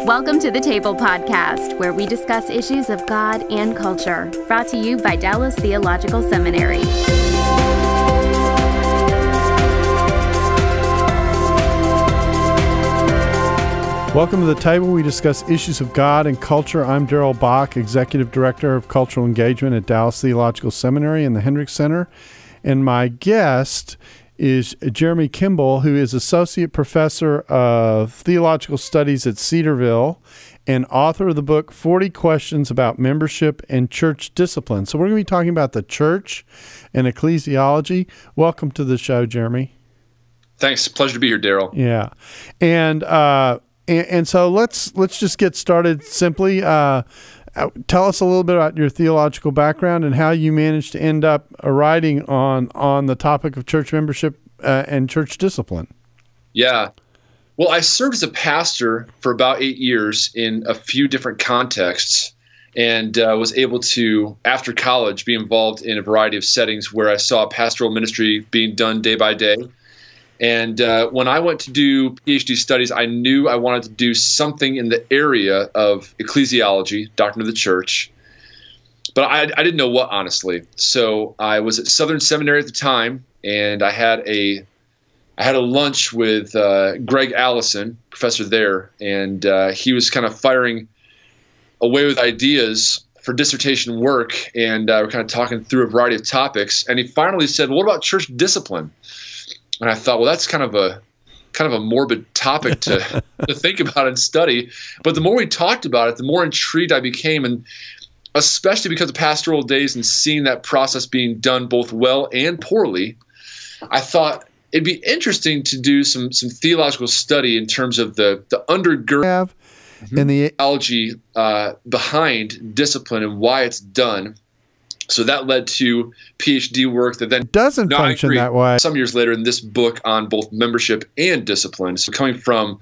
Welcome to the Table Podcast, where we discuss issues of God and culture, brought to you by Dallas Theological Seminary. Welcome to the Table. We discuss issues of God and culture. I'm Darrell, Executive Director of Cultural Engagement at Dallas Theological Seminary and the Hendricks Center. And my guest is Jeremy Kimble, who is Associate Professor of Theological Studies at Cedarville and author of the book 40 Questions About Membership and Church Discipline. So we're going to be talking about the church and ecclesiology. Welcome to the show, Jeremy. Thanks. Pleasure to be here, Darrell. Yeah. And so let's just get started simply. Tell us a little bit about your theological background and how you managed to end up writing on the topic of church membership and church discipline. Yeah. Well, I served as a pastor for about 8 years in a few different contexts and was able to, after college, be involved in a variety of settings where I saw pastoral ministry being done day by day. And when I went to do PhD studies, I knew I wanted to do something in the area of ecclesiology, doctrine of the church. But I didn't know what, honestly. So I was at Southern Seminary at the time, and I had a lunch with Greg Allison, professor there, and he was kind of firing away with ideas for dissertation work, and we're kind of talking through a variety of topics. And he finally said, "Well, what about church discipline?" And I thought, well, that's kind of a morbid topic to think about and study. But the more we talked about it, the more intrigued I became, and especially because of pastoral days and seeing that process being done both well and poorly, I thought it'd be interesting to do some theological study in terms of the undergirding and the theology behind discipline and why it's done. So that led to PhD work that then doesn't function that way. Some years later in this book on both membership and discipline. So coming from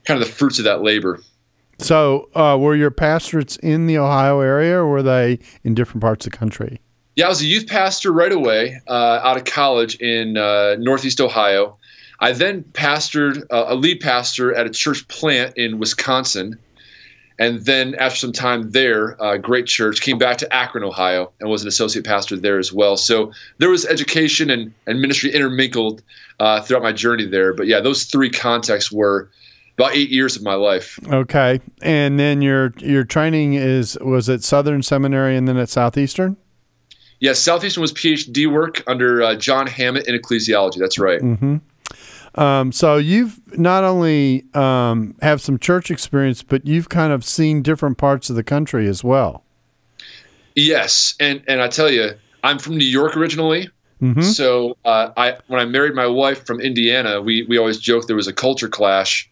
kind of the fruits of that labor. So were your pastorates in the Ohio area, or were they in different parts of the country? Yeah, I was a youth pastor right away out of college in Northeast Ohio. I then pastored a lead pastor at a church plant in Wisconsin. And then after some time there, great church, came back to Akron, Ohio, and was an associate pastor there as well. So there was education and ministry intermingled throughout my journey there. But yeah, those three contexts were about 8 years of my life. Okay. And then your training was at Southern Seminary and then at Southeastern? Yes, Southeastern was PhD work under John Hammett in ecclesiology. That's right. Mm-hmm. So you've not only have some church experience, but you've kind of seen different parts of the country as well. Yes, and I tell you, I'm from New York originally. Mm-hmm. So when I married my wife from Indiana, we always joked there was a culture clash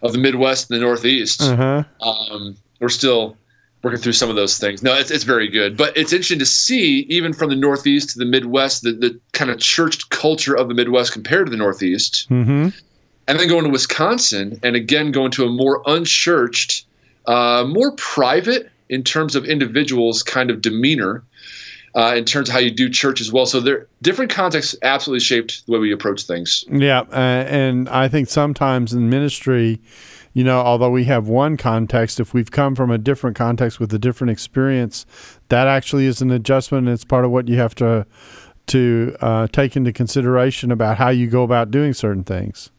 of the Midwest and the Northeast. Uh-huh. We're still working through some of those things. No, it's very good. But it's interesting to see, even from the Northeast to the Midwest, the kind of church culture of the Midwest compared to the Northeast. Mm-hmm. And then going to Wisconsin, and again going to a more unchurched, more private in terms of individuals' kind of demeanor, in terms of how you do church as well. So different contexts absolutely shaped the way we approach things. Yeah, and I think sometimes in ministry, although we have one context, if we've come from a different context with a different experience, that actually is an adjustment, and it's part of what you have to take into consideration about how you go about doing certain things.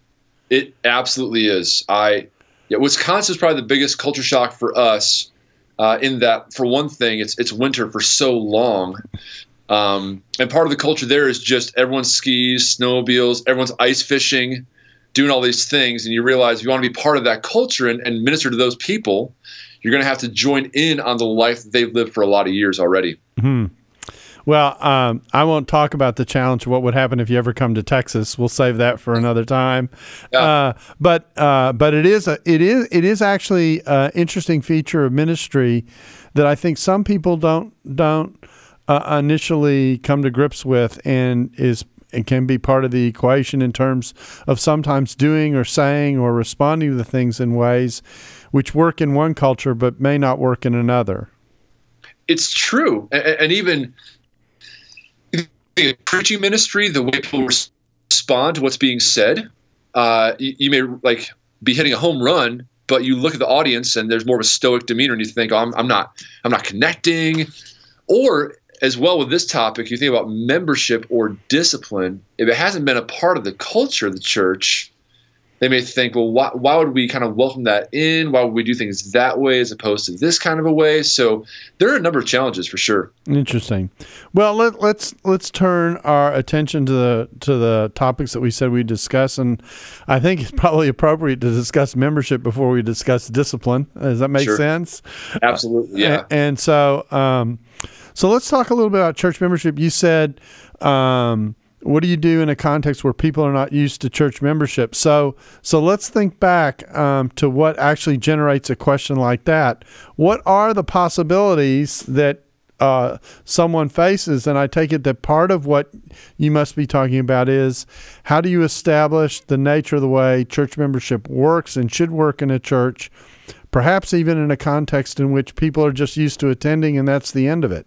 It absolutely is. Wisconsin is probably the biggest culture shock for us, in that, for one thing, it's winter for so long. And part of the culture there is just everyone skis, snowmobiles, everyone's ice fishing, doing all these things, and you realize if you want to be part of that culture and minister to those people, you're going to have to join in on the life that they've lived for a lot of years already. Mm-hmm. Well, I won't talk about the challenge of what would happen if you ever come to Texas. We'll save that for another time. Yeah. But it is actually an interesting feature of ministry that I think some people don't initially come to grips with, and can be part of the equation in terms of sometimes doing or saying or responding to things in ways which work in one culture but may not work in another. It's true. And even in preaching ministry, the way people respond to what's being said, you may be hitting a home run, but you look at the audience and there's more of a stoic demeanor, and you think, oh, I'm not connecting. Or as well with this topic, you think about membership or discipline. If it hasn't been a part of the culture of the church, they may think, well, why would we kind of welcome that in? Why would we do things that way as opposed to this kind of a way? So there are a number of challenges for sure. Interesting. Well, let's turn our attention to the topics that we said we'd discuss, and I think it's probably appropriate to discuss membership before we discuss discipline. Does that make sense? Absolutely. Yeah. And so, so let's talk a little bit about church membership. You said, what do you do in a context where people are not used to church membership? So let's think back to what actually generates a question like that. What are the possibilities that someone faces? And I take it that part of what you must be talking about is, how do you establish the nature of the way church membership works and should work in a church, perhaps even in a context in which people are just used to attending and that's the end of it?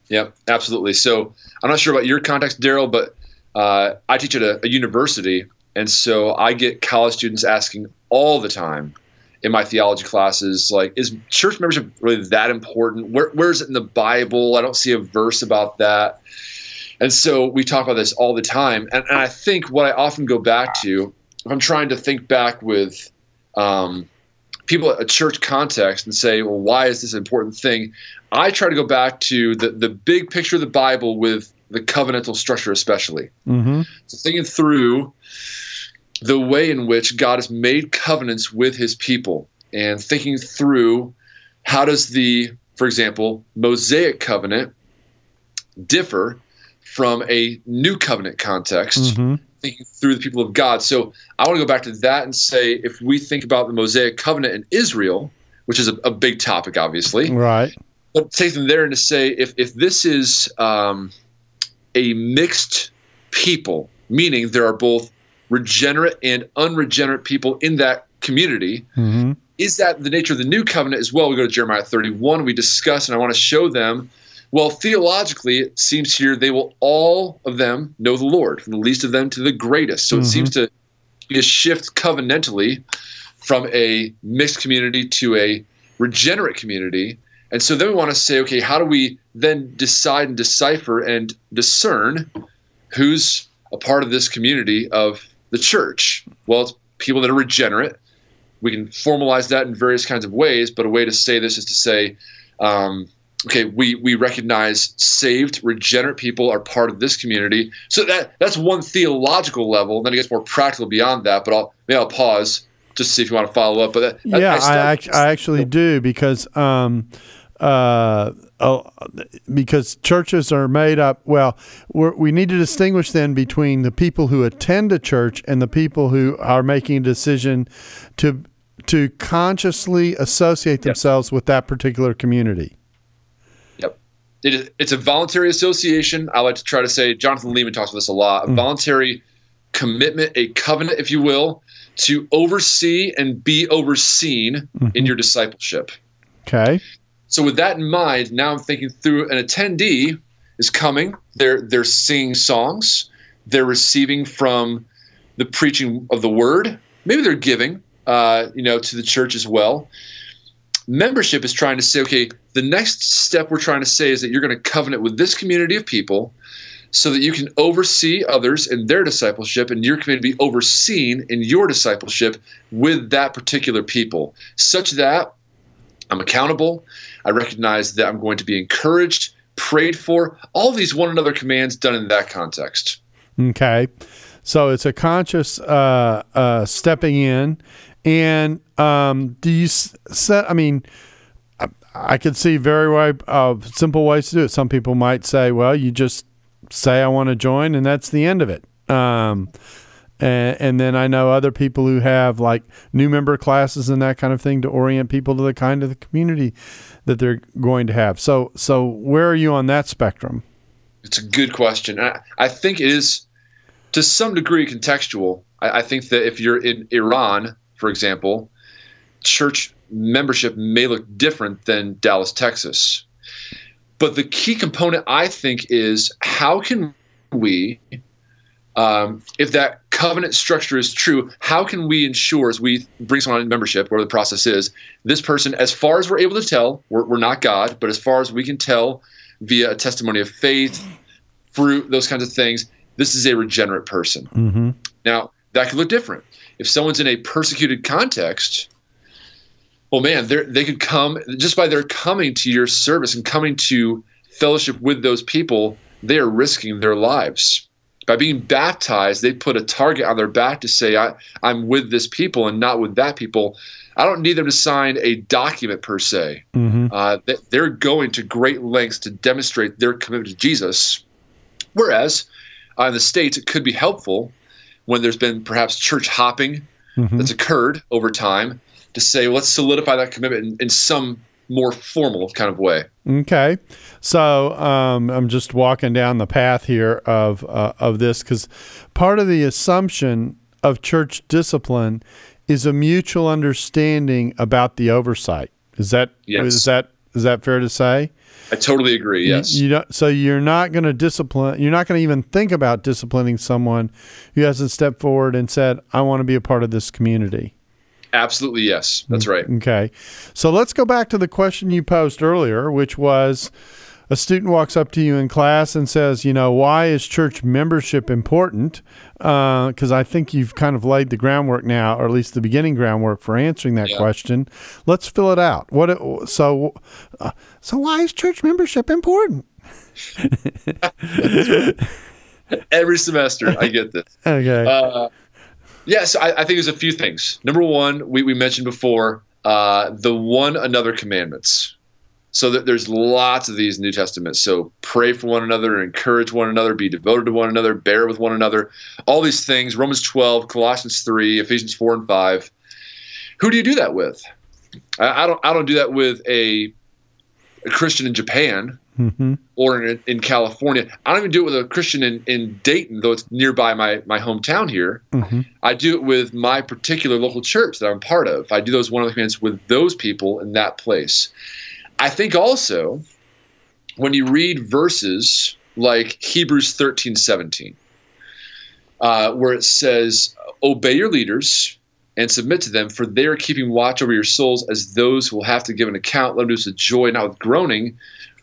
Yep, absolutely. So I'm not sure about your context, Darrell, but I teach at a university, and so I get college students asking all the time in my theology classes, like, is church membership really that important? Where is it in the Bible? I don't see a verse about that. And so we talk about this all the time. And I think what I often go back to, if I'm trying to think back with people at a church context and say, well, why is this an important thing? I try to go back to the big picture of the Bible with the covenantal structure especially. Mm-hmm. So thinking through the way in which God has made covenants with his people, and thinking through how does for example, Mosaic covenant differ from a new covenant context, mm-hmm. thinking through the people of God. So I want to go back to that and say, if we think about the Mosaic covenant in Israel, which is a big topic, obviously. Right. But take them there and to say, if this is a mixed people, meaning there are both regenerate and unregenerate people in that community, mm-hmm. is that the nature of the new covenant as well? We go to Jeremiah 31, we discuss, and I want to show them, well, theologically, it seems here they will all of them know the Lord, from the least of them to the greatest. So mm-hmm. it seems to be a shift covenantally from a mixed community to a regenerate community. And so then we want to say, okay, how do we then decide and decipher and discern who's a part of this community of the church? Well, it's people that are regenerate. We can formalize that in various kinds of ways, but a way to say this is to say, okay, we recognize saved, regenerate people are part of this community. So that's one theological level. Then it gets more practical beyond that, but I'll pause just to see if you want to follow up. But I actually do, because churches are made up. Well, we need to distinguish then between the people who attend a church and the people who are making a decision to consciously associate themselves with that particular community. Yep. It's a voluntary association. I like to try to say, Jonathan Leeman talks about this a lot, a voluntary commitment, a covenant, if you will, to oversee and be overseen mm-hmm. in your discipleship. Okay. So with that in mind, now I'm thinking through, an attendee is coming. They're singing songs. They're receiving from the preaching of the word. Maybe they're giving, to the church as well. Membership is trying to say, okay, the next step we're trying to say is that you're going to covenant with this community of people so that you can oversee others in their discipleship, and you're going to be overseen in your discipleship with that particular people, such that I'm accountable. I recognize that I'm going to be encouraged, prayed for, all of these one another commands done in that context. Okay. So it's a conscious stepping in. And do you set, I could see very simple ways to do it. Some people might say, well, you just say, I want to join, and that's the end of it. And then I know other people who have like new member classes and that kind of thing to orient people to the kind of the community that they're going to have. So where are you on that spectrum? It's a good question. I think it is to some degree contextual. I think that if you're in Iran, for example, church membership may look different than Dallas, Texas. But the key component, I think, is how can we if that covenant structure is true, how can we ensure, as we bring someone in membership, whatever the process is, this person, as far as we're able to tell, we're not God, but as far as we can tell via a testimony of faith, fruit, those kinds of things, this is a regenerate person. Mm-hmm. Now, that could look different. If someone's in a persecuted context, well, man, they could come, just by their coming to your service and coming to fellowship with those people, they are risking their lives. By being baptized, they put a target on their back to say, I'm with this people and not with that people. I don't need them to sign a document per se. Mm-hmm. They're going to great lengths to demonstrate their commitment to Jesus. Whereas in the States, it could be helpful when there's been perhaps church hopping that's occurred over time to say, let's solidify that commitment in some more formal kind of way. Okay. So I'm just walking down the path here of this, because part of the assumption of church discipline is a mutual understanding about the oversight. Is that fair to say? I totally agree. Yes. So you're not going to discipline. You're not going to even think about disciplining someone who hasn't stepped forward and said, "I want to be a part of this community." Absolutely, yes. That's right. Okay. So let's go back to the question you posed earlier, which was, a student walks up to you in class and says, why is church membership important? Because I think you've kind of laid the groundwork now, or at least the beginning groundwork for answering that question. Let's fill it out. So why is church membership important? Every semester, I get this. Okay. Yes, I think there's a few things. Number one, we mentioned before, the one another commandments. So there's lots of these in the New Testament. So pray for one another, encourage one another, be devoted to one another, bear with one another. All these things, Romans 12, Colossians 3, Ephesians 4 and 5. Who do you do that with? I don't do that with a Christian in Japan. Mm-hmm. Or in California. I don't even do it with a Christian in Dayton, though it's nearby my hometown here. Mm-hmm. I do it with my particular local church that I'm part of. I do those one of the commands with those people in that place. I think also when you read verses like Hebrews 13:17, where it says, obey your leaders and submit to them, for they are keeping watch over your souls as those who will have to give an account. Let them do this with joy, not with groaning,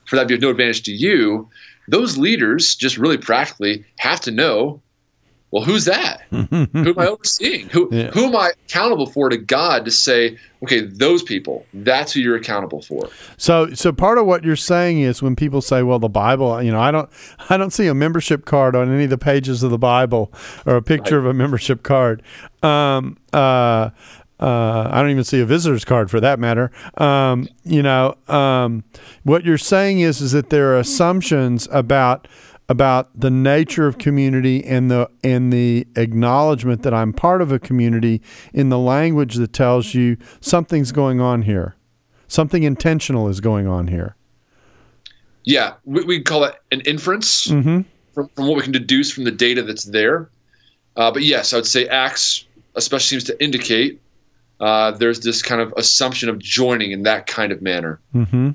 for that be of no advantage to you. Those leaders, just really practically, have to know, well, who's that? Who am I overseeing? Who am I accountable for to God to say, okay, those people, that's who you're accountable for. So part of what you're saying is when people say, well, the Bible, I don't see a membership card on any of the pages of the Bible or a picture of a membership card. I don't even see a visitor's card for that matter. What you're saying is that there are assumptions about the nature of community and the acknowledgement that I'm part of a community in the language that tells you something's going on here. Something intentional is going on here. Yeah, we call it an inference from what we can deduce from the data that's there. But yes, I would say Acts especially seems to indicate there's this kind of assumption of joining in that kind of manner. Mm-hmm.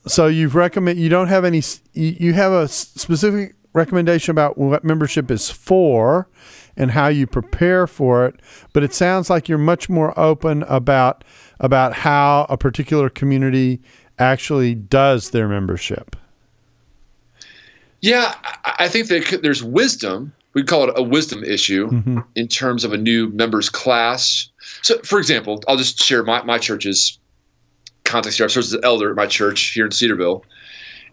So you've you don't have any, you have a specific recommendation about what membership is for and how you prepare for it, but it sounds like you're much more open about how a particular community actually does their membership. Yeah, I think that there's wisdom. We'd call it a wisdom issue in terms of a new members class. So, for example, I'll just share my church's context here. I serve as an elder at my church here in Cedarville,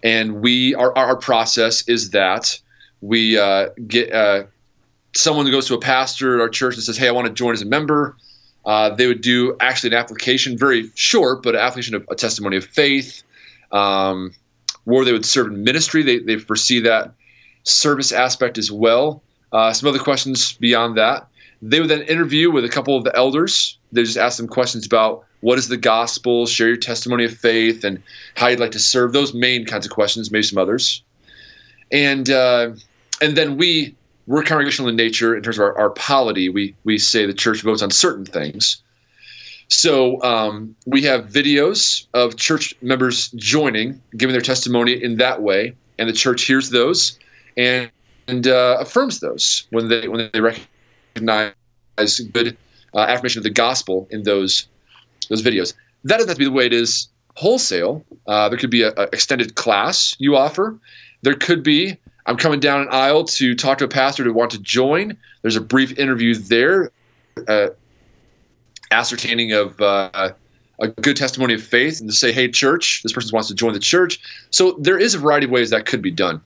and our process is that we get someone who goes to a pastor at our church and says, "Hey, I want to join as a member." They would do actually an application, very short, but an application of a testimony of faith, where they would serve in ministry. They foresee that service aspect as well. Some other questions beyond that. They would then interview with a couple of the elders. They just ask them questions about what is the gospel, share your testimony of faith, and how you'd like to serve. Those main kinds of questions, maybe some others. And then we're congregational in nature in terms of our polity. We say the church votes on certain things. So we have videos of church members joining, giving their testimony in that way, and the church hears those. and affirms those when they recognize good affirmation of the gospel in those videos. That doesn't have to be the way it is wholesale. There could be an extended class you offer. There could be, I'm coming down an aisle to talk to a pastor to want to join. There's a brief interview there, ascertaining of a good testimony of faith, and to say, hey, church, this person wants to join the church. So there is a variety of ways that could be done.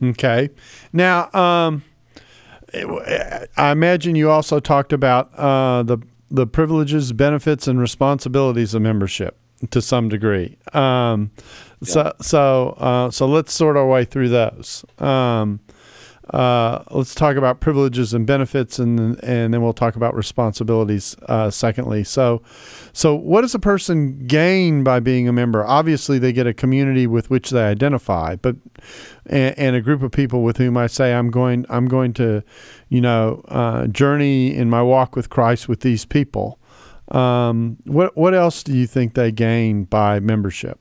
Okay. Now, I imagine you also talked about the privileges, benefits, and responsibilities of membership to some degree. So let's sort our way through those. Let's talk about privileges and benefits, and then we'll talk about responsibilities secondly. So what does a person gain by being a member? Obviously, they get a community with which they identify, but and a group of people with whom I say I'm going to, journey in my walk with Christ with these people. What else do you think they gain by membership?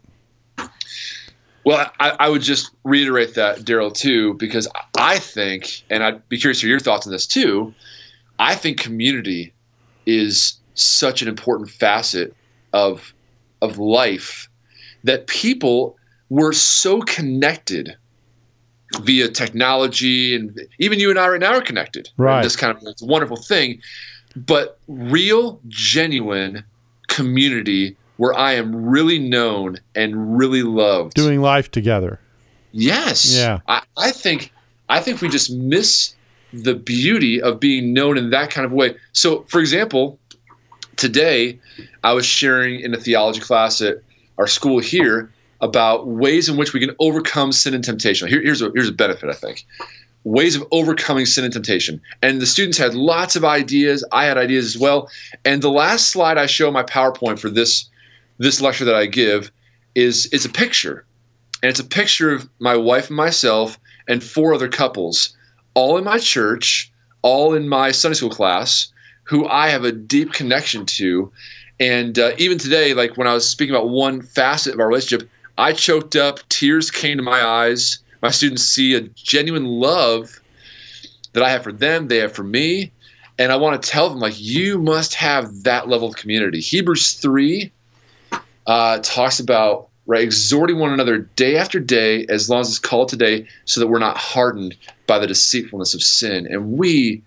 Well, I would just reiterate that, Darrell, too, because I think, and I'd be curious to hear your thoughts on this too, I think community is such an important facet of life, that people were so connected via technology, and even you and I right now are connected. Right. This kind of it's a wonderful thing, but real, genuine community where I am really known and really loved. Doing life together. Yes. Yeah. I think we just miss the beauty of being known in that kind of way. So, for example, today I was sharing in a theology class at our school here about ways in which we can overcome sin and temptation. Here's a benefit, I think. Ways of overcoming sin and temptation. And the students had lots of ideas. I had ideas as well. And the last slide I show in my PowerPoint for this lecture that I give is a picture. And it's a picture of my wife and myself and 4 other couples, all in my church, all in my Sunday school class, who I have a deep connection to. And even today, like when I was speaking about one facet of our relationship, I choked up, tears came to my eyes. My students see a genuine love that I have for them, they have for me. And I want to tell them, like, you must have that level of community. Hebrews 3 talks about exhorting one another day after day, as long as it's called today, so that we're not hardened by the deceitfulness of sin. And we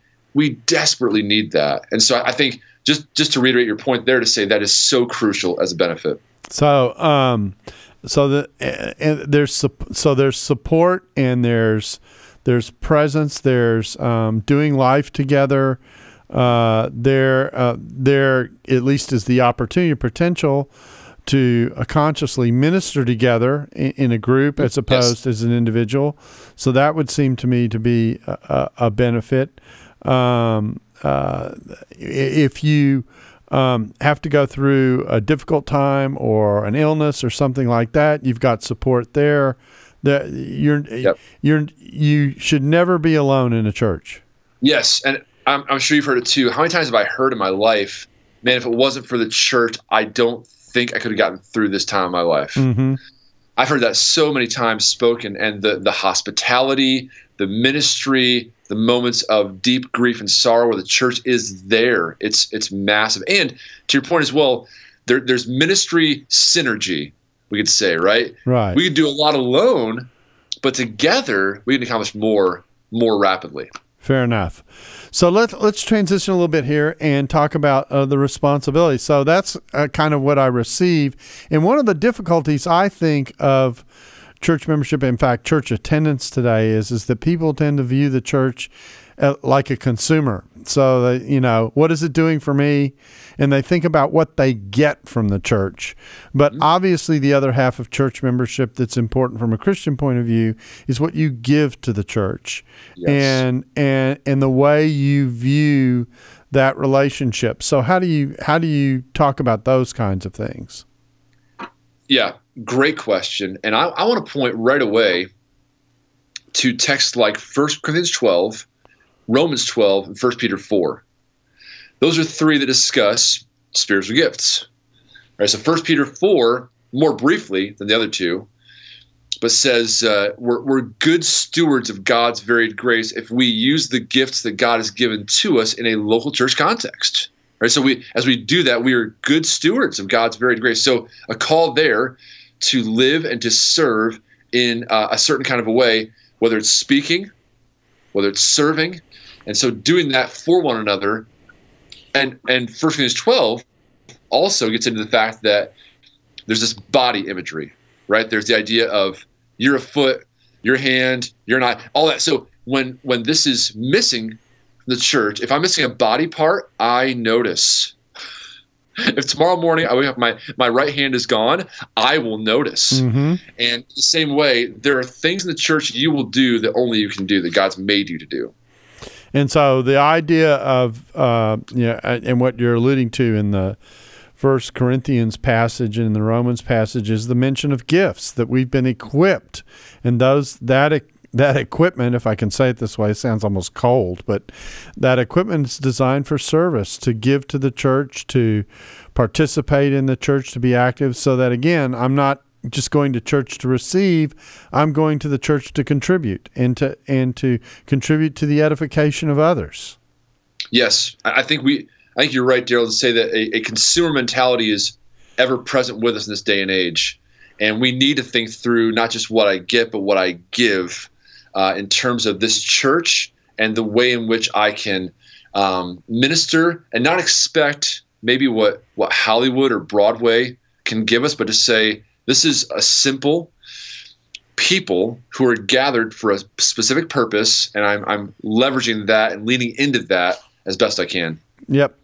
desperately need that. And so I think just to reiterate your point there, to say that is so crucial as a benefit. So there's support, and there's presence, there's doing life together. There at least is the opportunity, potential to consciously minister together in a group as opposed as an individual. So that would seem to me to be a benefit. If you have to go through a difficult time or an illness or something like that, you've got support there. That you should never be alone in a church. Yes, and I'm sure you've heard it too. How many times have I heard in my life, man, if it wasn't for the church, I don't think I could have gotten through this time of my life. Mm-hmm. I've heard that so many times spoken, and the hospitality, the ministry, the moments of deep grief and sorrow where the church is there. It's massive. And to your point as well, there's ministry synergy, we could say, right? Right. We could do a lot alone, but together we can accomplish more rapidly. Fair enough. So let's transition a little bit here and talk about the responsibility. So that's kind of what I receive. And one of the difficulties I think of church membership, in fact, church attendance today, is that people tend to view the church like a consumer. So, what is it doing for me? And they think about what they get from the church. But obviously the other half of church membership that's important from a Christian point of view is what you give to the church. Yes. And the way you view that relationship. So how do you talk about those kinds of things? Yeah, great question. And I want to point right away to texts like 1 Corinthians 12, Romans 12, and 1 Peter 4. Those are 3 that discuss spiritual gifts. Right, so 1 Peter 4, more briefly than the other 2, but says we're good stewards of God's varied grace if we use the gifts that God has given to us in a local church context. Right? So as we do that, we are good stewards of God's varied grace. So a call there to live and to serve in a certain kind of a way, whether it's speaking, whether it's serving, and so doing that for one another. And 1 Corinthians 12 also gets into the fact that there's this body imagery, right? There's the idea of you're a foot, your hand, you're not, all that. So when this is missing from the church, if I'm missing a body part, I notice. If tomorrow morning I wake up, my right hand is gone, I will notice. Mm-hmm. And the same way, there are things in the church you will do that only you can do, that God's made you to do. And so the idea of, and what you're alluding to in the 1 Corinthians passage and in the Romans passage is the mention of gifts, that we've been equipped. And that equipment, if I can say it this way, it sounds almost cold, but that equipment is designed for service, to give to the church, to participate in the church, to be active, so that, again, I'm not just going to church to receive, I'm going to the church to contribute and to contribute to the edification of others. Yes, I think you're right, Darrell, to say that a consumer mentality is ever present with us in this day and age. And we need to think through not just what I get, but what I give in terms of this church and the way in which I can minister and not expect maybe what Hollywood or Broadway can give us, but to say, this is a simple people who are gathered for a specific purpose, and I'm leveraging that and leaning into that as best I can. Yep.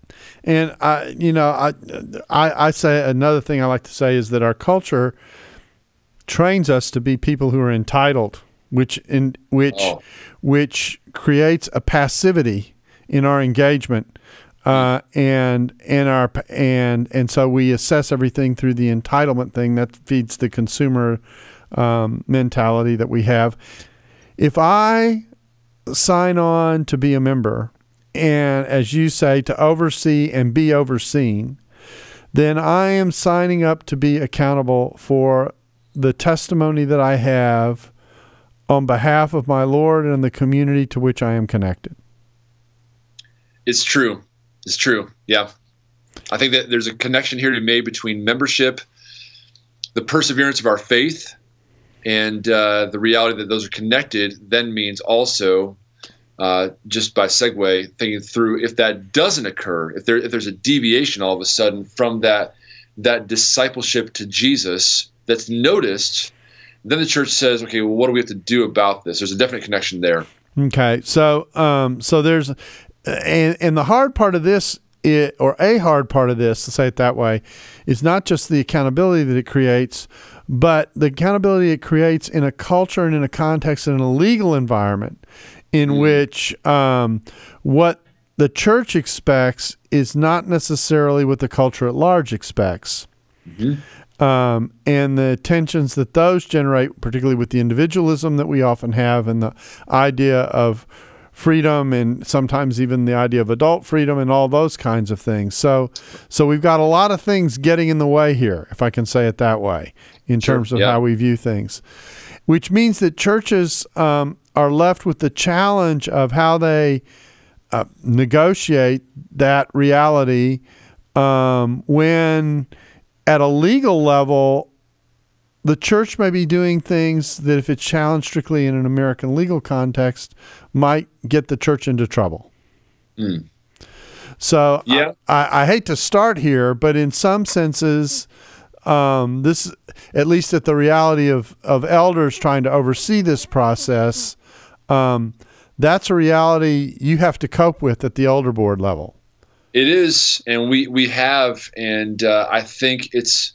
And I say another thing I like to say is that our culture trains us to be people who are entitled, which creates a passivity in our engagement, and so we assess everything through the entitlement thing that feeds the consumer mentality that we have. If I sign on to be a member, and as you say, to oversee and be overseen, then I am signing up to be accountable for the testimony that I have on behalf of my Lord and the community to which I am connected. It's true. It's true. Yeah. I think that there's a connection here to be made between membership, the perseverance of our faith, and the reality that those are connected then means also, just by segue, thinking through if that doesn't occur, if there's a deviation all of a sudden from that discipleship to Jesus that's noticed, then the church says, okay, well, what do we have to do about this? There's a definite connection there. Okay. So there's, and the hard part of this, a hard part of this, to say it that way, is not just the accountability that it creates, but the accountability it creates in a culture and in a context and in a legal environment in which what the church expects is not necessarily what the culture at large expects. Mm-hmm. And the tensions that those generate, particularly with the individualism that we often have and the idea of freedom and sometimes even the idea of adult freedom and all those kinds of things. So we've got a lot of things getting in the way here, if I can say it that way, in terms of how we view things, which means that churches are left with the challenge of how they negotiate that reality when at a legal level, the church may be doing things that, if it's challenged strictly in an American legal context, might get the church into trouble. Mm. So I hate to start here, but in some senses, this, at least at the reality of elders trying to oversee this process, that's a reality you have to cope with at the elder board level. It is, and we have, and I think it's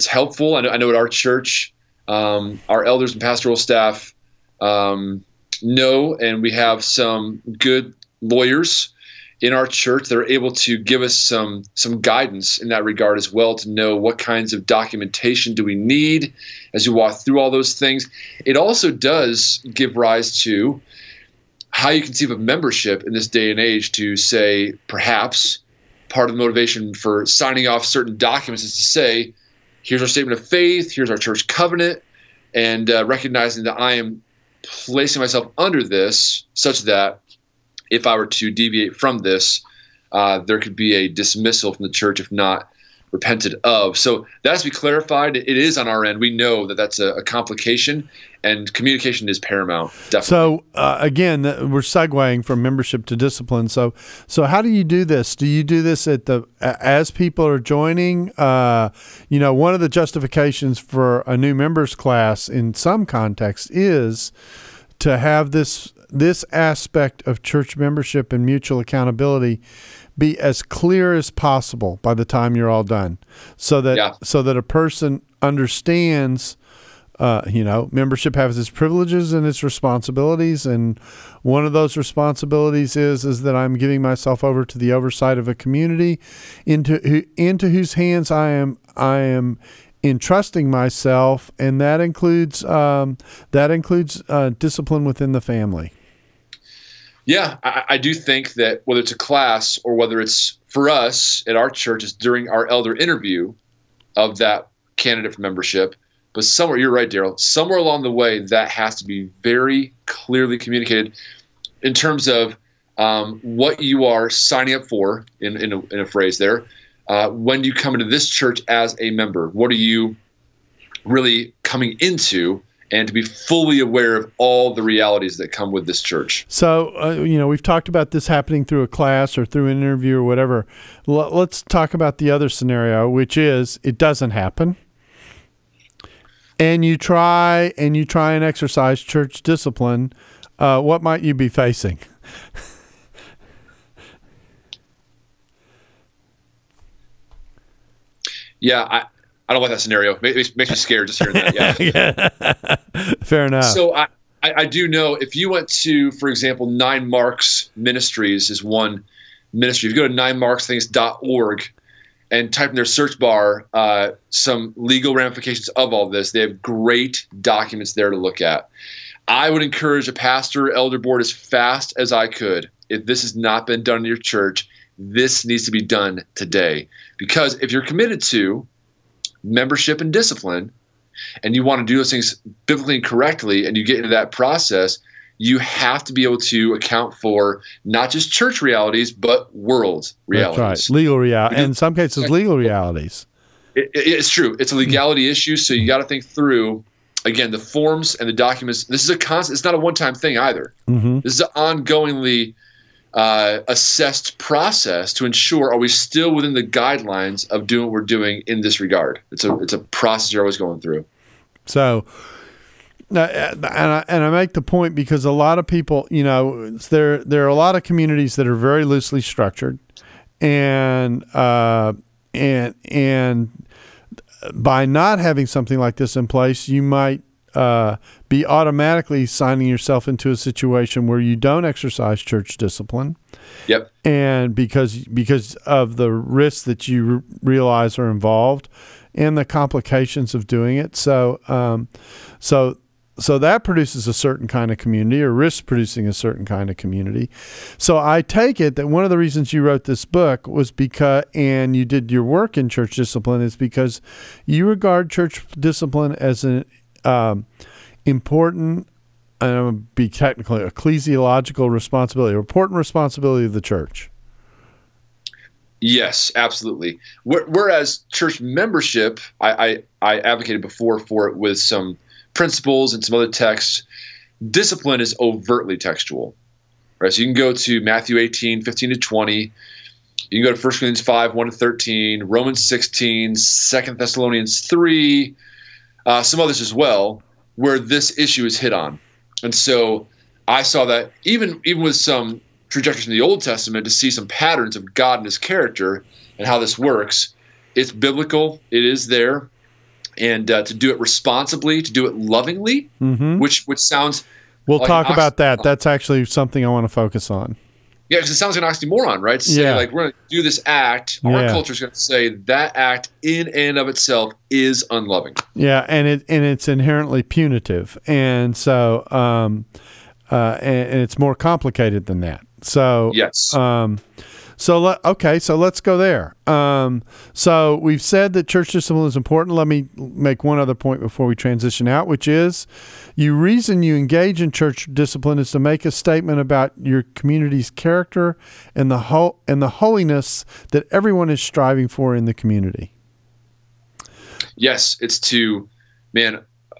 helpful. I know at our church, our elders and pastoral staff know, and we have some good lawyers in our church that are able to give us some guidance in that regard as well, to know what kinds of documentation do we need as we walk through all those things. It also does give rise to how you conceive of membership in this day and age, to say perhaps part of the motivation for signing off certain documents is to say, here's our statement of faith, here's our church covenant, and recognizing that I am placing myself under this such that if I were to deviate from this, there could be a dismissal from the church if not repented of. So that has to be clarified. It is on our end. We know that that's a complication, and communication is paramount. Definitely. So again, we're segueing from membership to discipline. So how do you do this? Do you do this as people are joining? One of the justifications for a new members class in some context is to have this aspect of church membership and mutual accountability be as clear as possible by the time you're all done, so that a person understands, membership has its privileges and its responsibilities, and one of those responsibilities is that I'm giving myself over to the oversight of a community into whose hands I am entrusting myself, and that includes discipline within the family. Yeah, I do think that whether it's a class or whether it's for us at our church, it's during our elder interview of that candidate for membership. But somewhere, you're right, Darrell, somewhere along the way, that has to be very clearly communicated in terms of what you are signing up for, in a phrase there. When you come into this church as a member, what are you really coming into? And to be fully aware of all the realities that come with this church. So, we've talked about this happening through a class or through an interview or whatever. Let's talk about the other scenario, which is it doesn't happen. And you try and exercise church discipline. What might you be facing? Yeah, I don't like that scenario. It makes me scared just hearing that. Yeah. Fair enough. So I do know if you went to, for example, 9 Marks Ministries is one ministry. If you go to 9marksthings.org and type in their search bar some legal ramifications of all this, they have great documents there to look at. I would encourage a pastor, elder board as fast as I could. If this has not been done in your church, this needs to be done today. Because if you're committed to membership and discipline, and you want to do those things biblically and correctly, and you get into that process, you have to be able to account for not just church realities, but world realities. That's right. Legal reality, and in some cases, legal realities. It's true. It's a legality issue, so you got to think through, again, the forms and the documents. This is a constant. It's not a one-time thing either. Mm-hmm. This is an ongoingly assessed process to ensure, are we still within the guidelines of doing what we're doing in this regard? It's a process you're always going through. So, and I make the point because a lot of people, there are a lot of communities that are very loosely structured, and by not having something like this in place, you might be automatically signing yourself into a situation where you don't exercise church discipline. Yep. And because of the risks that you realize are involved and the complications of doing it. So that produces a certain kind of community, or risks producing a certain kind of community. So I take it that one of the reasons you wrote this book was and you did your work in church discipline, is because you regard church discipline as an important, and I'm going to be technical, ecclesiological responsibility, important responsibility of the church. Yes, absolutely. Whereas church membership, I advocated before for it with some principles and some other texts. Discipline is overtly textual, right? So you can go to Matthew 18, 15 to 20. You can go to 1 Corinthians 5, 1 to 13, Romans 16, 2 Thessalonians 3, some others as well, where this issue is hit on. And so I saw that even with some trajectories in the Old Testament, to see some patterns of God and his character and how this works, it's biblical, it is there, and to do it responsibly, to do it lovingly, mm-hmm. which sounds... We'll talk about that. That's actually something I want to focus on. Yeah, because it sounds like an oxymoron, right? To say, like, we're going to do this act. Our culture is going to say that act in and of itself is unloving. Yeah, and it's inherently punitive, and so and it's more complicated than that. So yes. So let's go there. So we've said that church discipline is important. Let me make one other point before we transition out, which is reason you engage in church discipline is to make a statement about your community's character and the holiness that everyone is striving for in the community. Yes, it's to,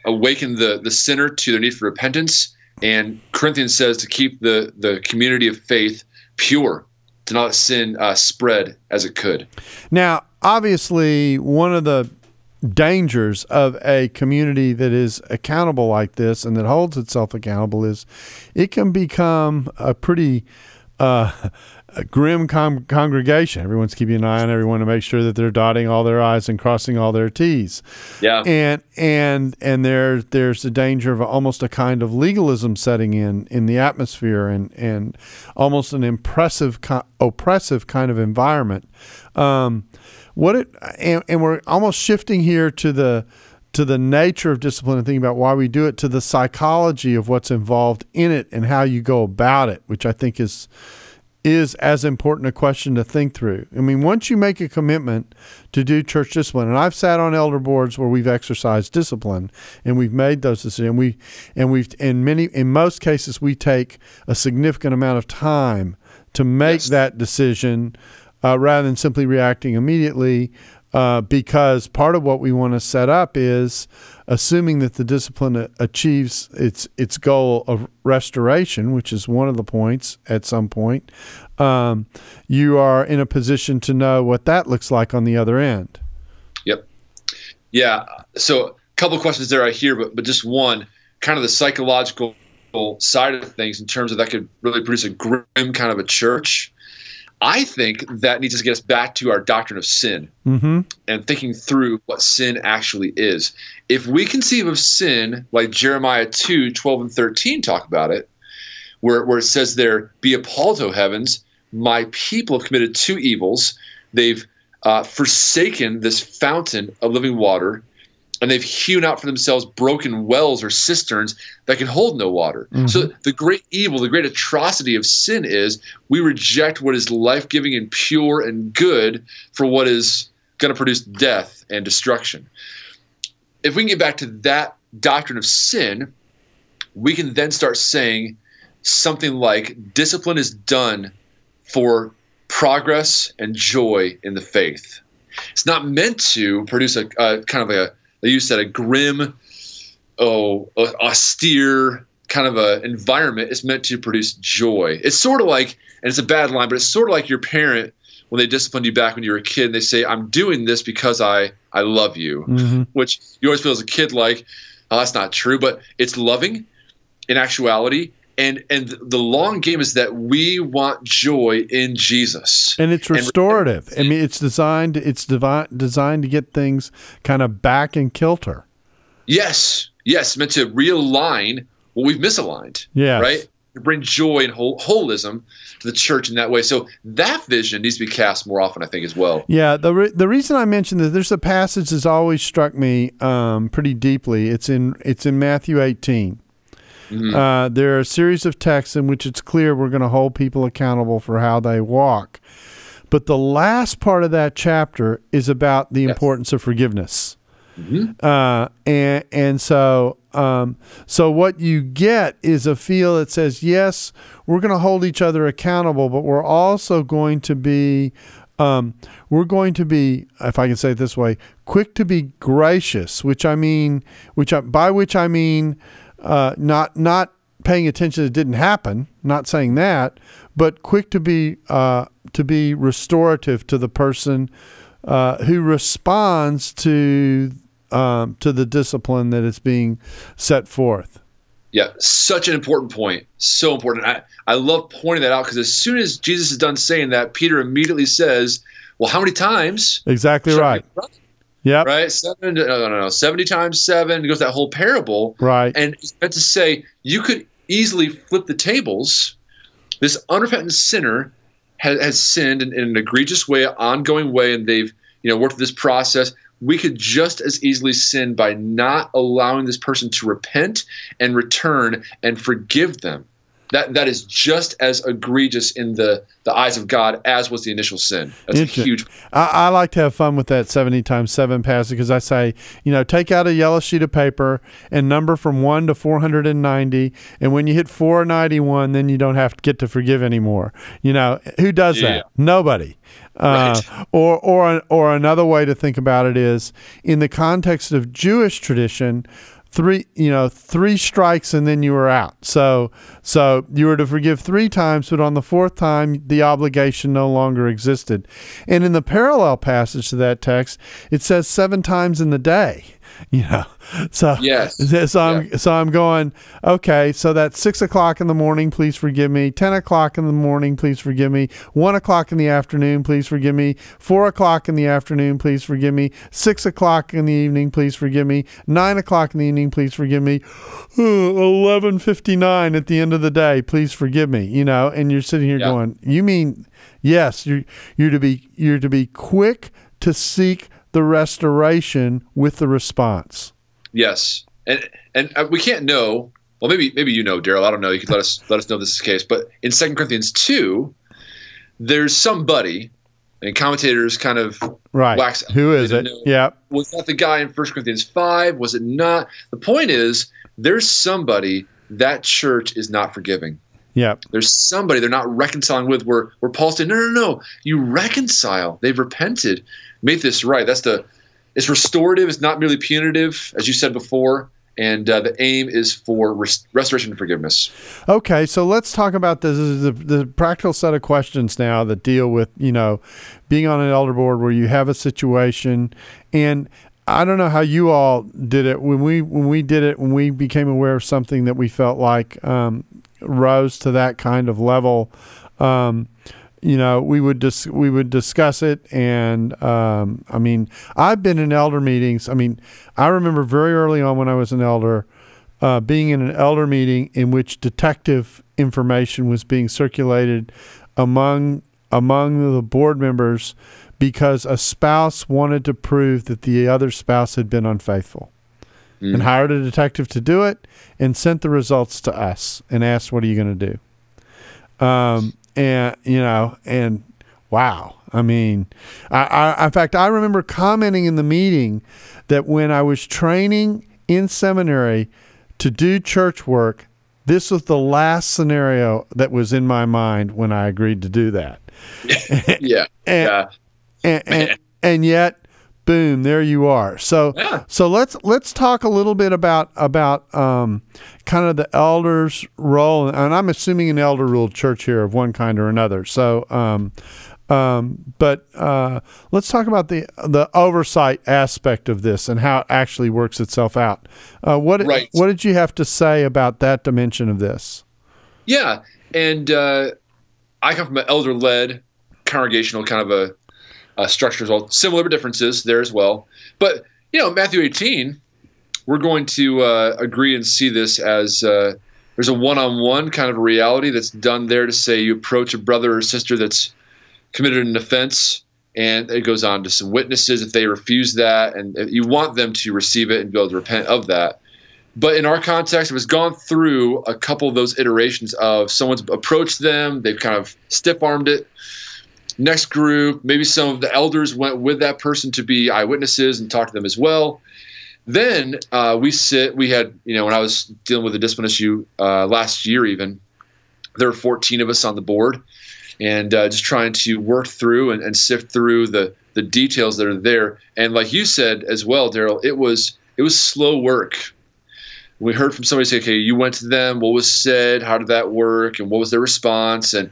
awaken the sinner to their need for repentance. And Corinthians says to keep the community of faith pure, to not let sin spread as it could. Now, obviously, one of the dangers of a community that is accountable like this and that holds itself accountable is it can become a pretty a grim congregation. Everyone's keeping an eye on everyone to make sure that they're dotting all their I's and crossing all their T's. Yeah. And there's the danger of almost a kind of legalism setting in the atmosphere and almost an oppressive kind of environment. And we're almost shifting here to the nature of discipline and thinking about why we do it, to the psychology of what's involved in it and how you go about it, which I think is as important a question to think through. I mean, once you make a commitment to do church discipline, and I've sat on elder boards where we've exercised discipline and we've made those decisions, in most cases we take a significant amount of time to make that decision rather than simply reacting immediately. Because part of what we want to set up is assuming that the discipline achieves its goal of restoration, which is one of the points at some point, you are in a position to know what that looks like on the other end. Yep. Yeah. So a couple of questions there I hear, but just one, kind of the psychological side of things in terms of that could really produce a grim kind of a church. I think that needs to get us back to our doctrine of sin and thinking through what sin actually is. If we conceive of sin like Jeremiah 2:12 and 13 talk about it, where it says there, "Be appalled, O heavens, my people have committed two evils. They've forsaken this fountain of living water, and they've hewn out for themselves broken wells or cisterns that can hold no water." So the great evil, the great atrocity of sin is we reject what is life-giving and pure and good for what is going to produce death and destruction. If we can get back to that doctrine of sin, we can then start saying something like discipline is done for progress and joy in the faith. It's not meant to produce a kind of a, you said, a grim, austere kind of a environment. It's meant to produce joy. It's sort of like, and it's a bad line, but it's sort of like your parent when they disciplined you back when you were a kid. And they say, "I'm doing this because I love you," which you always feel as a kid like, oh, that's not true, but it's loving in actuality. And the long game is that we want joy in Jesus, and it's restorative. I mean, it's designed to get things kind of back in kilter. Yes, meant to realign what we've misaligned. Yeah, right. To bring joy and holism to the church in that way. So that vision needs to be cast more often, I think, as well. Yeah, the reason I mentioned that there's a passage that's always struck me pretty deeply. It's in Matthew 18. There are a series of texts in which it's clear we're going to hold people accountable for how they walk. But the last part of that chapter is about the importance of forgiveness. So what you get is a feel that says, yes, we're going to hold each other accountable, but we're also going to be, if I can say it this way, quick to be gracious, by which I mean, not paying attention it didn't happen, not saying that, but quick to be restorative to the person who responds to the discipline that is being set forth. Yeah, such an important point. So important. I love pointing that out because as soon as Jesus is done saying that, Peter immediately says, "Well, how many times?" Exactly right. Yeah. Right. 70 times 7. It goes that whole parable. Right. And it's meant to say you could easily flip the tables. This unrepentant sinner has sinned in an egregious way, an ongoing way, and they've worked through this process. We could just as easily sin by not allowing this person to repent and return and forgive them. that is just as egregious in the eyes of God as was the initial sin. That's a huge. I like to have fun with that 70 times 7 passage, because I say, take out a yellow sheet of paper and number from 1 to 490, and when you hit 491, then you don't have to get to forgive anymore. Who does that? Nobody. Right. Or another way to think about it is, in the context of Jewish tradition, three strikes and then you were out. So you were to forgive 3 times, but on the 4th time, the obligation no longer existed. And in the parallel passage to that text, it says 7 times in the day. So yes. So I'm going, okay, so that's 6 o'clock in the morning, please forgive me. 10 o'clock in the morning, please forgive me. 1 o'clock in the afternoon, please forgive me. 4 o'clock in the afternoon, please forgive me. 6 o'clock in the evening, please forgive me. 9 o'clock in the evening, please forgive me. 11:59 at the end of the day, please forgive me. And you're sitting here going, you mean, yes, you're to be quick to seek the restoration with the response. Yes, and we can't know. Well, maybe Darrell. I don't know. You could let us know this is the case. But in 2 Corinthians 2, there's somebody, and commentators kind of wax. Who is it? Yeah. Was that the guy in 1 Corinthians 5? Was it not? The point is, there's somebody that church is not forgiving. Yeah. There's somebody they're not reconciling with. Where Paul said, no, you reconcile. They've repented. Make this right. It's restorative. It's not merely punitive, as you said before. And the aim is for restoration and forgiveness. Okay, so let's talk about this. This is the practical set of questions now that deal with, being on an elder board where you have a situation. And I don't know how you all did it. When we became aware of something that we felt like rose to that kind of level, we would discuss it. And I've been in elder meetings. I remember very early on when I was an elder, being in an elder meeting in which detective information was being circulated among the board members because a spouse wanted to prove that the other spouse had been unfaithful, and hired a detective to do it and sent the results to us and asked, "What are you going to do?" And wow. In fact, I remember commenting in the meeting that when I was training in seminary to do church work, this was the last scenario that was in my mind when I agreed to do that. And yet, boom, there you are. So let's talk a little bit about kind of the elders' role, and I'm assuming an elder-ruled church here of one kind or another. So, but let's talk about the oversight aspect of this and how it actually works itself out. What did you have to say about that dimension of this? Yeah, and I come from an elder-led congregational kind of a structure as well. Similar but differences there as well. But, Matthew 18, we're going to agree and see this as there's a one-on-one kind of a reality that's done there to say you approach a brother or sister that's committed an offense, and it goes on to some witnesses if they refuse that, and you want them to receive it and be able to repent of that. But in our context, it was gone through a couple of those iterations of someone's approached them, they've kind of stiff-armed it. Next group, maybe some of the elders went with that person to be eyewitnesses and talk to them as well. Then we had, when I was dealing with a discipline issue last year even, there were 14 of us on the board, and just trying to work through and sift through the details that are there. And like you said as well, Darrell, it was slow work. We heard from somebody say, okay, you went to them, what was said, how did that work, and what was their response? And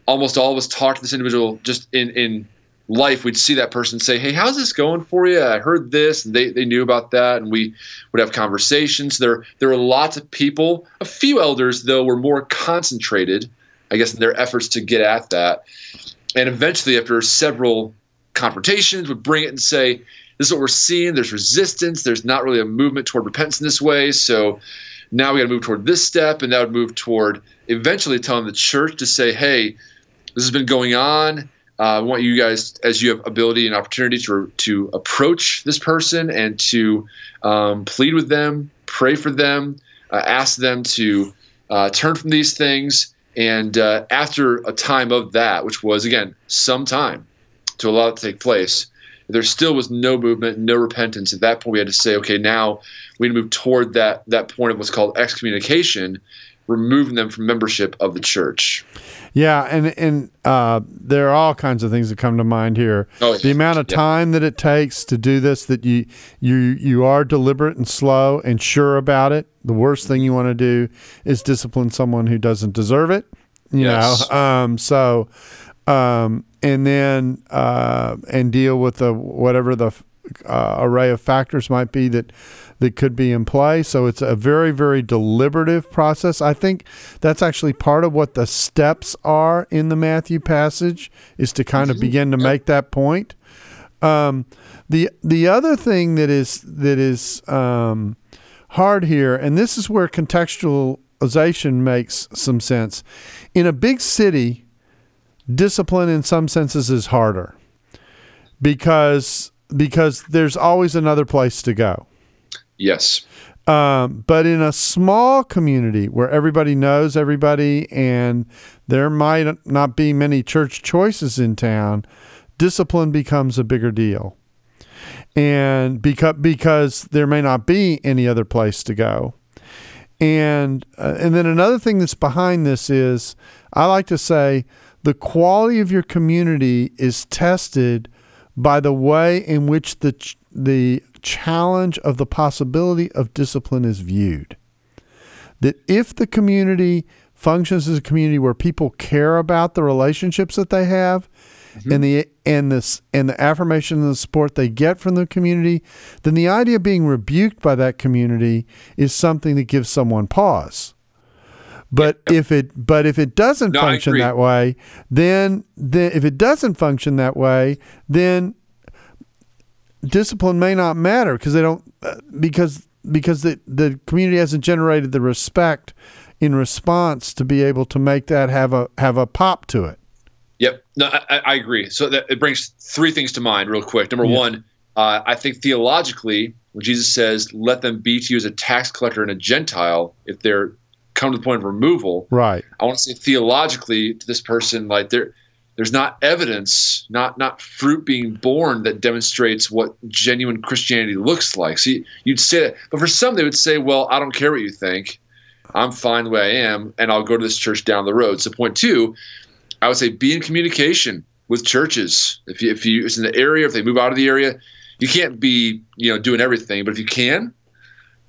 almost all of us talked to this individual just in life. We'd see that person say, hey, how's this going for you? I heard this, and they knew about that, and we would have conversations. There were lots of people. A few elders, though, were more concentrated, I guess, in their efforts to get at that. And eventually, after several confrontations, would bring it and say, this is what we're seeing. There's resistance. There's not really a movement toward repentance in this way. So now we got to move toward this step, and that would move toward eventually telling the church to say, hey, this has been going on. I want you guys, as you have ability and opportunity to approach this person and to plead with them, pray for them, ask them to turn from these things. And after a time of that, which was, again, some time to allow it to take place, there still was no movement, no repentance. At that point, we had to say, okay, now we need to move toward that point of what's called excommunication, removing them from membership of the church. Yeah, and there are all kinds of things that come to mind here. Oh, yeah. The amount of time that it takes to do this, that you are deliberate and slow and sure about it. The worst thing you want to do is discipline someone who doesn't deserve it. You know, and then and deal with whatever the array of factors might be that could be in play. So it's a very, very deliberative process. I think that's actually part of what the steps are in the Matthew passage, is to kind of begin to make that point. The other thing that is hard here, and this is where contextualization makes some sense. In a big city, discipline in some senses is harder because there's always another place to go. Yes. But in a small community where everybody knows everybody and there might not be many church choices in town, discipline becomes a bigger deal. And because there may not be any other place to go. And then another thing that's behind this is, I like to say, the quality of your community is tested by the way in which the challenge of the possibility of discipline is viewed. That if the community functions as a community where people care about the relationships that they have, and the affirmation and the support they get from the community, then the idea of being rebuked by that community is something that gives someone pause. But if it doesn't function that way, then discipline may not matter because the community hasn't generated the respect in response to be able to make that have a pop to it. Yep. No, I agree. So it brings three things to mind real quick. Number one, I think theologically, when Jesus says, let them be to you as a tax collector and a Gentile, if they're come to the point of removal, right? I want to say theologically to this person, like there's not evidence, not fruit being born that demonstrates what genuine Christianity looks like. So you'd say that, but for some they would say, well, I don't care what you think. I'm fine the way I am, and I'll go to this church down the road. So point two, I would say be in communication with churches. If it's in the area, if they move out of the area, you can't be doing everything, but if you can,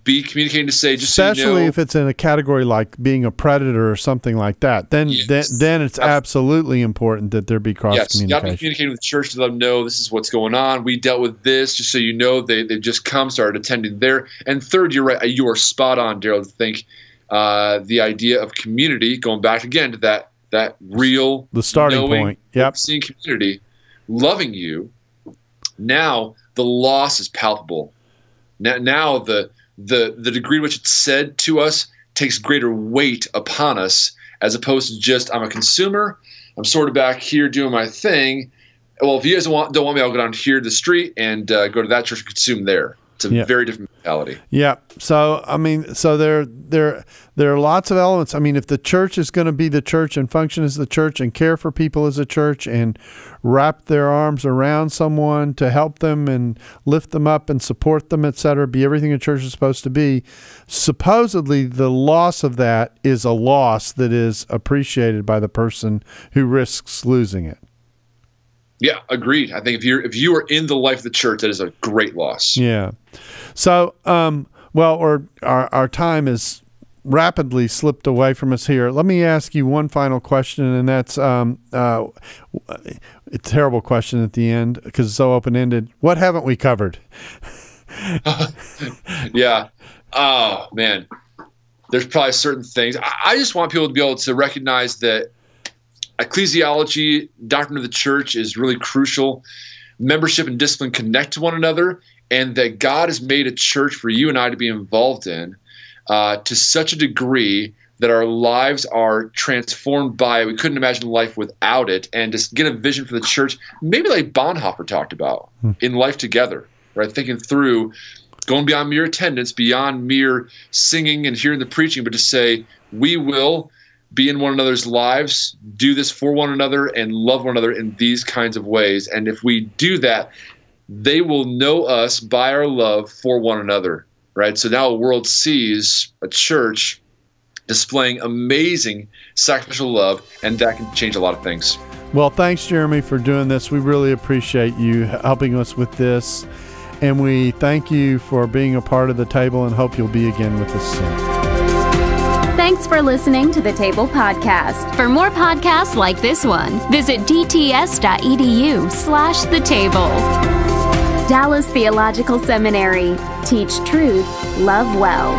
be communicating to say, just especially so you know, if it's in a category like being a predator or something like that, then it's absolutely important that there be cross communication. You got to be communicating with the church to let them know this is what's going on. We dealt with this, just so you know. They've just started attending there. And third, you're right. You are spot on, Darrell, to think the idea of community, going back again to that real, the starting point. Yep. Seeing community, loving you. Now the loss is palpable. Now the degree to which it's said to us takes greater weight upon us, as opposed to just, I'm a consumer, I'm sort of back here doing my thing. Well, if you guys don't want me, I'll go down here to the street and go to that church and consume there. It's a very different mentality. Yeah. So, I mean, there are lots of elements. I mean, if the church is going to be the church and function as the church and care for people as a church and wrap their arms around someone to help them and lift them up and support them, et cetera, be everything a church is supposed to be, supposedly the loss of that is a loss that is appreciated by the person who risks losing it. Yeah, agreed. I think if you are in the life of the church, that is a great loss. Yeah. So, our time is rapidly slipped away from us here. Let me ask you one final question, and that's a terrible question at the end because it's so open-ended. What haven't we covered? Yeah. Oh, man. There's probably certain things. I just want people to be able to recognize that ecclesiology, doctrine of the church, is really crucial. Membership and discipline connect to one another, and that God has made a church for you and I to be involved in to such a degree that our lives are transformed by it. We couldn't imagine life without it, and just get a vision for the church, maybe like Bonhoeffer talked about in Life Together, right? Thinking through going beyond mere attendance, beyond mere singing and hearing the preaching, but to say, we will be in one another's lives, do this for one another, and love one another in these kinds of ways. And if we do that, they will know us by our love for one another, right? So now the world sees a church displaying amazing sacrificial love, and that can change a lot of things. Well, thanks, Jeremy, for doing this. We really appreciate you helping us with this. And we thank you for being a part of the table and hope you'll be again with us soon. Thanks for listening to the Table Podcast. For more podcasts like this one, visit dts.edu/the table. Dallas Theological Seminary. Teach truth, love well.